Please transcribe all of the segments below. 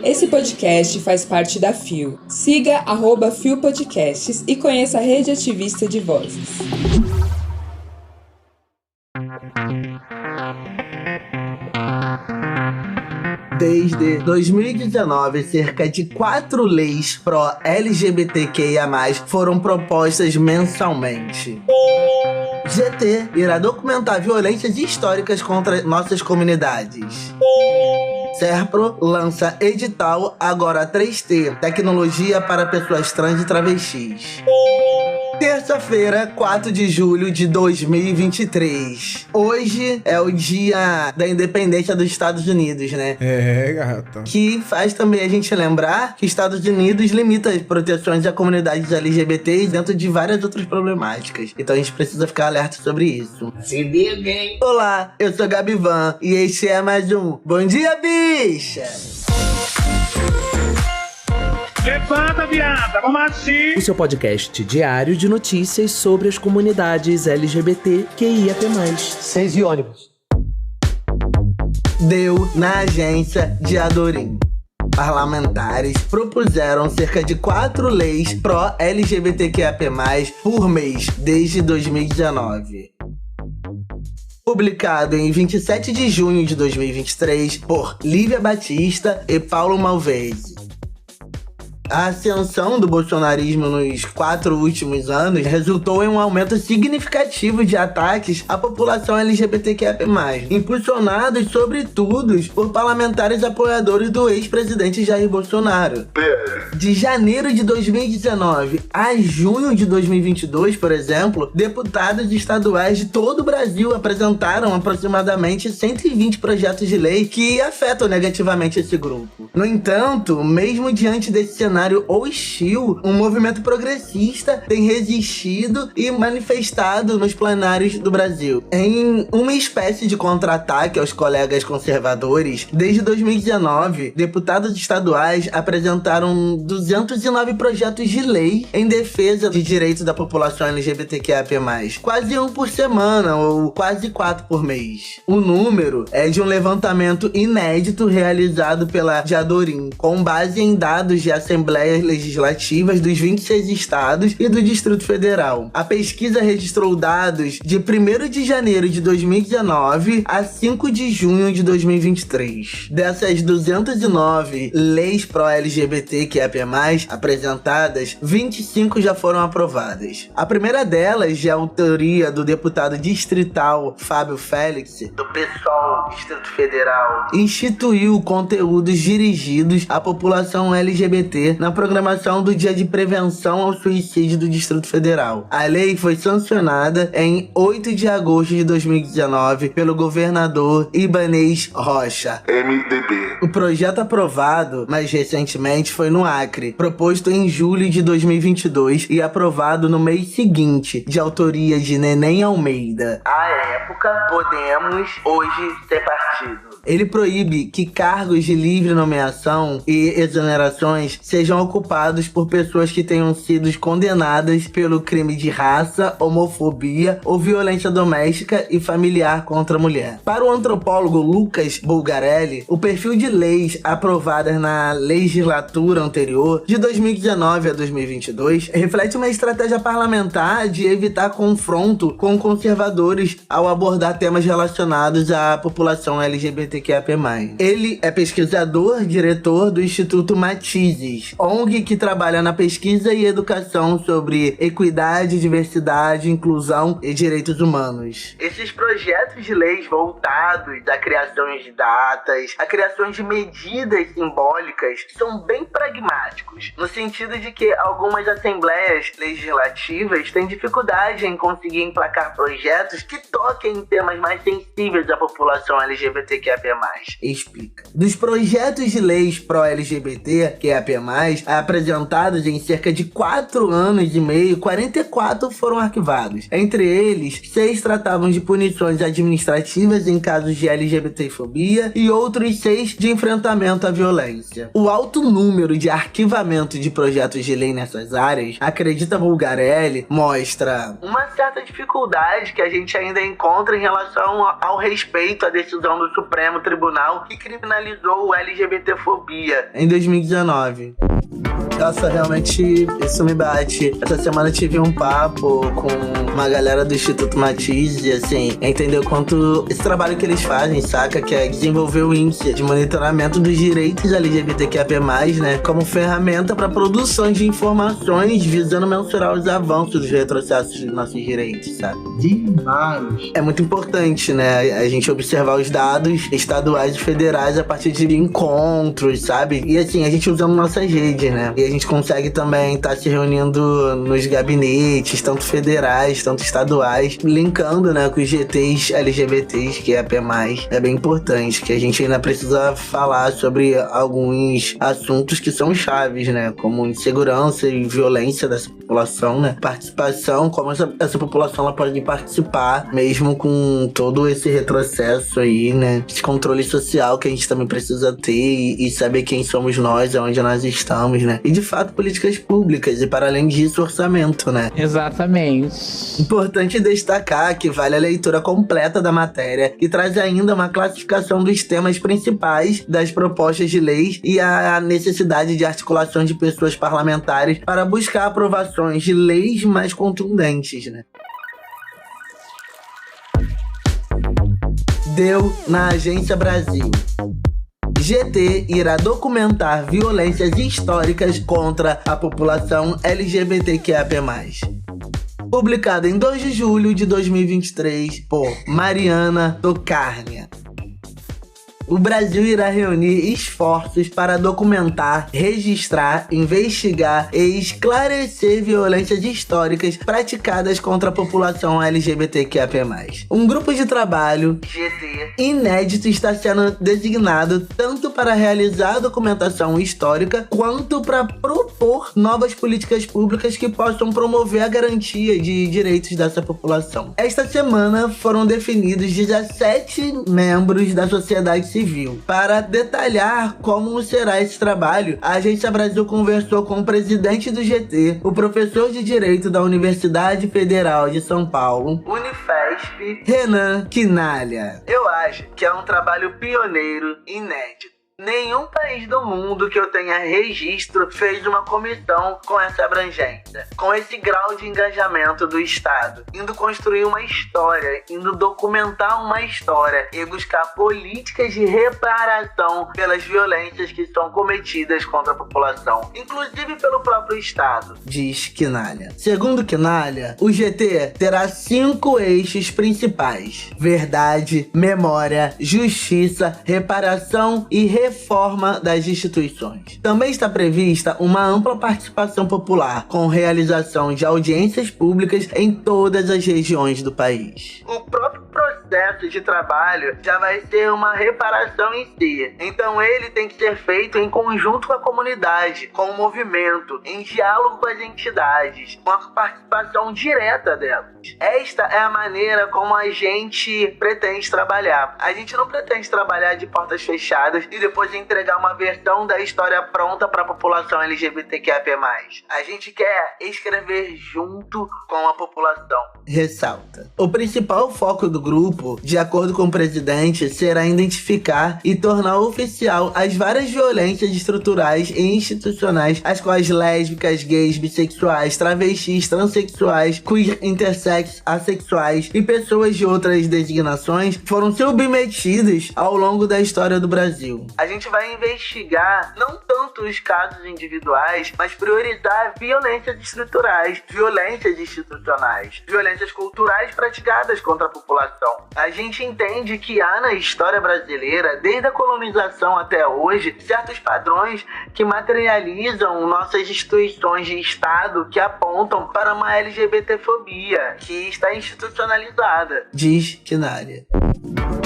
Esse podcast faz parte da FIO. Siga @FIO Podcasts e conheça a rede ativista de vozes. Desde 2019, cerca de 4 leis pró-LGBTQIA+, foram propostas mensalmente. GT irá documentar violências históricas contra nossas comunidades. Serpro lança edital Agora 3T, tecnologia para pessoas trans e travestis. Terça-feira, 4 de julho de 2023. Hoje é o dia da independência dos Estados Unidos, né? Gata. Que faz também a gente lembrar que Estados Unidos limita as proteções à comunidade LGBT dentro de várias outras problemáticas. Então a gente precisa ficar alerta sobre isso. Se liga, hein? Olá, eu sou Gabi Van e este é mais um Bom Dia, Bicha! Levanta, viada, vamos assim! O seu podcast diário de notícias sobre as comunidades LGBTQIAP+. 6 e ônibus. Deu na agência de Adorim. Parlamentares propuseram cerca de 4 leis pró-LGBTQIAP+, por mês, desde 2019. Publicado em 27 de junho de 2023 por Lívia Batista e Paulo Malvese. A ascensão do bolsonarismo nos 4 últimos anos resultou em um aumento significativo de ataques à população LGBTQIA+, impulsionados, sobretudo, por parlamentares apoiadores do ex-presidente Jair Bolsonaro. De janeiro de 2019 a junho de 2022, por exemplo, deputados estaduais de todo o Brasil apresentaram aproximadamente 120 projetos de lei que afetam negativamente esse grupo. No entanto, mesmo diante desse cenário hostil, um movimento progressista tem resistido e manifestado nos plenários do Brasil. Em uma espécie de contra-ataque aos colegas conservadores, desde 2019, deputados estaduais apresentaram 209 projetos de lei em defesa de direitos da população LGBTQIA+, quase um por semana ou quase 4 por mês. O número é de um levantamento inédito realizado pela Adorim, com base em dados de assembleias legislativas dos 26 estados e do Distrito Federal. A pesquisa registrou dados de 1º de janeiro de 2019 a 5 de junho de 2023. Dessas 209 leis pró-LGBTQIAP+, apresentadas, 25 já foram aprovadas. A primeira delas, de autoria do deputado distrital Fábio Félix, do PSOL Distrito Federal, instituiu conteúdos dirigidos à população LGBT na programação do Dia de Prevenção ao Suicídio do Distrito Federal. A lei foi sancionada em 8 de agosto de 2019 pelo governador Ibanez Rocha, MDB. O projeto aprovado mais recentemente foi no Acre, proposto em julho de 2022 e aprovado no mês seguinte, de autoria de Neném Almeida. À época, Podemos, hoje sem partido. Ele proíbe que cargos de livre nomeação e exonerações sejam ocupados por pessoas que tenham sido condenadas pelo crime de raça, homofobia ou violência doméstica e familiar contra a mulher. Para o antropólogo Lucas Bulgarelli, o perfil de leis aprovadas na legislatura anterior, de 2019 a 2022, reflete uma estratégia parlamentar de evitar confronto com conservadores ao abordar temas relacionados à população LGBTQIAP+. Ele é pesquisador, diretor do Instituto Matizes, ONG que trabalha na pesquisa e educação sobre equidade, diversidade, inclusão e direitos humanos. Esses projetos de leis voltados a criações de datas, a criações de medidas simbólicas, são bem pragmáticos, no sentido de que algumas assembleias legislativas têm dificuldade em conseguir emplacar projetos que toquem em temas mais sensíveis à população LGBTQIAP+. Explica. Dos projetos de leis pró-LGBT, QIAP+, apresentados em cerca de 4 anos e meio, 44 foram arquivados. Entre eles, 6 tratavam de punições administrativas em casos de LGBTfobia e outros 6 de enfrentamento à violência. O alto número de arquivamento de projetos de lei nessas áreas, acredita Bulgarelli, mostra uma certa dificuldade que a gente ainda encontra em relação ao respeito à decisão do Supremo Tribunal que criminalizou o LGBTfobia em 2019. Nossa, realmente isso me bate. Essa semana eu tive um papo com uma galera do Instituto Matiz e assim, entendeu quanto esse trabalho que eles fazem, saca? Que é desenvolver o índice de monitoramento dos direitos LGBTQIA+, né? Como ferramenta para produção de informações visando mensurar os avanços dos retrocessos dos nossos direitos, sabe? Demais! É muito importante, né? A gente observar os dados estaduais e federais a partir de encontros, sabe? E assim, a gente usando nossas redes, né? E a gente consegue também estar se reunindo nos gabinetes, tanto federais, tanto estaduais, linkando, né, com os GTs LGBTs, que é AP+. É bem importante, que a gente ainda precisa falar sobre alguns assuntos que são chaves, né? Como insegurança e violência dessa população, né? Participação, como essa população ela pode participar, mesmo com todo esse retrocesso aí, né? Esse controle social que a gente também precisa ter e saber quem somos nós, aonde nós estamos, né? E de fato, políticas públicas e, para além disso, orçamento, né? Exatamente. Importante destacar que vale a leitura completa da matéria e traz ainda uma classificação dos temas principais das propostas de leis e a necessidade de articulação de pessoas parlamentares para buscar aprovações de leis mais contundentes, né? Deu na Agência Brasil. GT irá documentar violências históricas contra a população LGBTQIA+. Publicado em 2 de julho de 2023 por Mariana Tokarnia. O Brasil irá reunir esforços para documentar, registrar, investigar e esclarecer violências históricas praticadas contra a população LGBTQIA+. Um grupo de trabalho, GT, inédito está sendo designado tanto para realizar a documentação histórica quanto para propor novas políticas públicas que possam promover a garantia de direitos dessa população. Esta semana foram definidos 17 membros da sociedade civil. Para detalhar como será esse trabalho, a Agência Brasil conversou com o presidente do GT, o professor de Direito da Universidade Federal de São Paulo, Unifesp, Renan Quinalha. Eu acho que é um trabalho pioneiro, inédito. Nenhum país do mundo que eu tenha registro fez uma comissão com essa abrangência, com esse grau de engajamento do Estado, indo construir uma história, indo documentar uma história e buscar políticas de reparação pelas violências que são cometidas contra a população, inclusive pelo próprio Estado, diz Quinalha. Segundo Quinalha, o GT terá 5 eixos principais: verdade, memória, justiça, reparação e reforma das instituições. Também está prevista uma ampla participação popular, com realização de audiências públicas em todas as regiões do país. O próprio processo de trabalho já vai ser uma reparação em si. Então ele tem que ser feito em conjunto com a comunidade, com o movimento, em diálogo com as entidades, com a participação direta delas. Esta é a maneira como a gente pretende trabalhar. A gente não pretende trabalhar de portas fechadas e depois entregar uma versão da história pronta para a população LGBTQIA+. A gente quer escrever junto com a população. Ressalta. O principal foco do grupo, de acordo com o presidente, será identificar e tornar oficial as várias violências estruturais e institucionais às quais lésbicas, gays, bissexuais, travestis, transexuais, queer, intersex, assexuais e pessoas de outras designações foram submetidas ao longo da história do Brasil. A gente vai investigar não tanto os casos individuais, mas priorizar violências estruturais, violências institucionais, violências culturais praticadas contra a população. A gente entende que há na história brasileira, desde a colonização até hoje, certos padrões que materializam nossas instituições de Estado que apontam para uma LGBTfobia que está institucionalizada, diz Quinalha.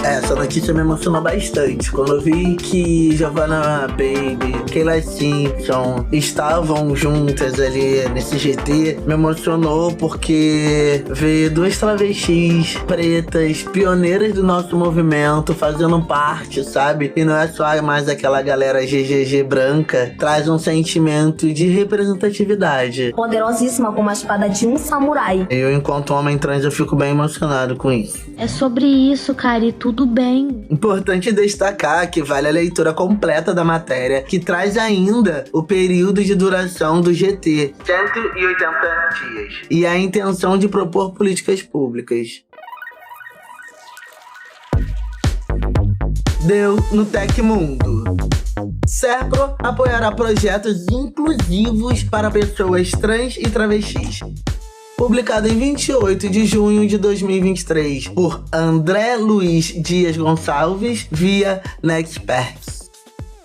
Essa notícia me emocionou bastante. Quando eu vi que Giovanna Baby, Keila Simpson estavam juntas ali nesse GT, me emocionou porque ver duas travestis pretas, pioneiras do nosso movimento, fazendo parte, sabe? E não é só mais aquela galera GGG branca, traz um sentimento de representatividade. Poderosíssima como a espada de um samurai. Eu, enquanto homem trans, eu fico bem emocionado com isso. É sobre isso, cara, e tudo bem. Importante destacar que vale a leitura completa da matéria, que traz ainda o período de duração do GT, 180 dias, e a intenção de propor políticas públicas. Deu no Tecmundo. Serpro apoiará projetos inclusivos para pessoas trans e travestis. Publicado em 28 de junho de 2023 por André Luiz Dias Gonçalves via Nexperts.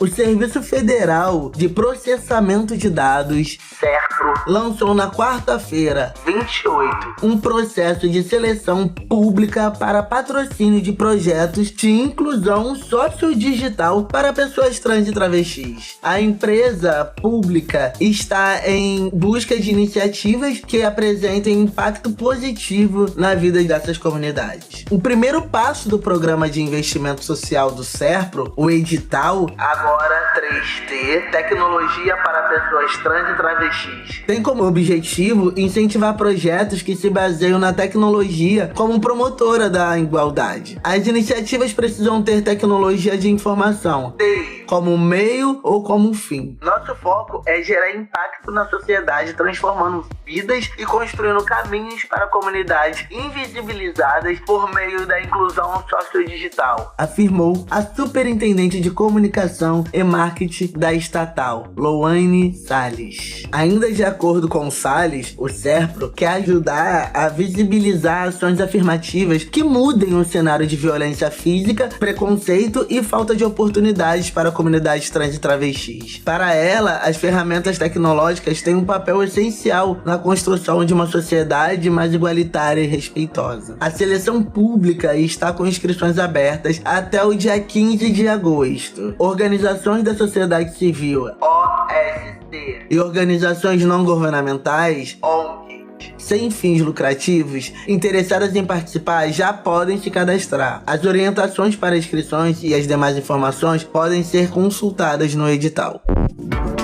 O Serviço Federal de Processamento de Dados, Serpro, lançou na quarta-feira, 28, um processo de seleção pública para patrocínio de projetos de inclusão sociodigital para pessoas trans e travestis. A empresa pública está em busca de iniciativas que apresentem impacto positivo na vida dessas comunidades. O primeiro passo do Programa de Investimento Social do Serpro, o edital, agora 3T, Tecnologia para Pessoas Trans e Travestis, tem como objetivo incentivar projetos que se baseiam na tecnologia como promotora da igualdade. As iniciativas precisam ter tecnologia de informação, TI, como meio ou como fim. Nosso foco é gerar impacto na sociedade, transformando vidas e construindo caminhos para comunidades invisibilizadas por meio da inclusão sociodigital, afirmou a superintendente de comunicação e marketing da estatal, Louane Salles. Ainda de acordo com Salles, o Serpro quer ajudar a visibilizar ações afirmativas que mudem o cenário de violência física, preconceito e falta de oportunidades para comunidades trans e travestis. Para ela, as ferramentas tecnológicas têm um papel essencial na construção de uma sociedade mais igualitária e respeitosa. A seleção pública está com inscrições abertas até o dia 15 de agosto. Organizações da sociedade civil, OSC, e organizações não governamentais, ONG, sem fins lucrativos, interessadas em participar já podem se cadastrar. As orientações para inscrições e as demais informações podem ser consultadas no edital.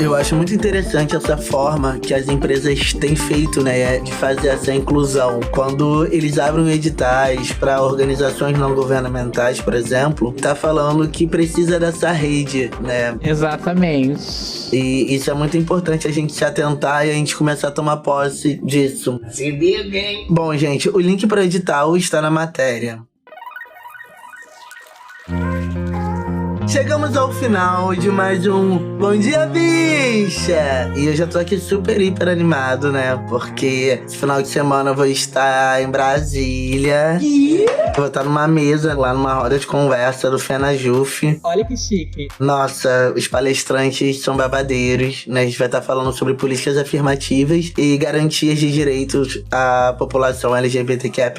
Eu acho muito interessante essa forma que as empresas têm feito, né, de fazer essa inclusão. Quando eles abrem editais para organizações não governamentais, por exemplo, tá falando que precisa dessa rede, né? Exatamente. E isso é muito importante a gente se atentar e a gente começar a tomar posse disso. Se liga, hein? Bom, gente, o link para o edital está na matéria. Chegamos ao final de mais um Bom Dia Bicha! E eu já tô aqui super, hiper animado, né? Porque esse final de semana eu vou estar em Brasília. Vou estar numa mesa, lá numa roda de conversa do FenaJuF. Olha que chique. Nossa, os palestrantes são babadeiros, né? A gente vai estar falando sobre políticas afirmativas e garantias de direitos à população LGBTQIA+.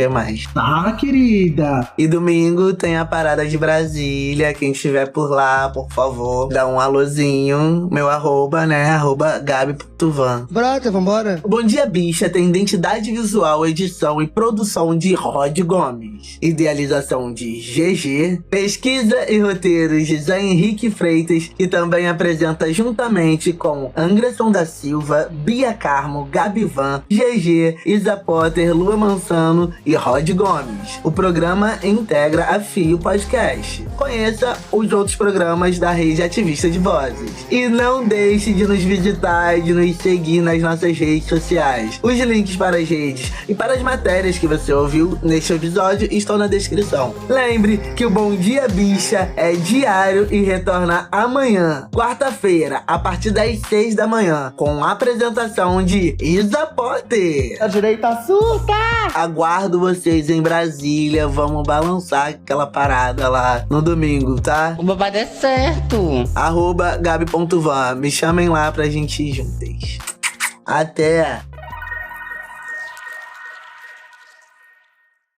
Ah, querida. E domingo tem a Parada de Brasília. Quem estiver por lá, por favor, dá um alôzinho. Meu arroba, né? @gabi.van. Brota, vambora. O Bom Dia Bicha tem identidade visual, edição e produção de Rod Gomes. Idealização de GG. Pesquisa e roteiros de Zé Henrique Freitas, que também apresenta juntamente com Anderson da Silva, Bia Carmo, Gabi Van, GG, Isa Potter, Lua Mansano e Rod Gomes. O programa integra a Fio Podcast. Conheça os outros programas da Rede Ativista de Vozes. E não deixe de nos visitar e de nos seguir nas nossas redes sociais. Os links para as redes e para as matérias que você ouviu neste episódio estão na descrição. Lembre que o Bom Dia Bicha é diário e retorna amanhã, quarta-feira, a partir das 6 da manhã, com a apresentação de Isa Potter. A direita surta! Aguardo vocês em Brasília. Vamos balançar aquela parada lá no domingo, tá? O babado é certo. @gabi.van. Me chamem lá pra gente ir juntos. Até!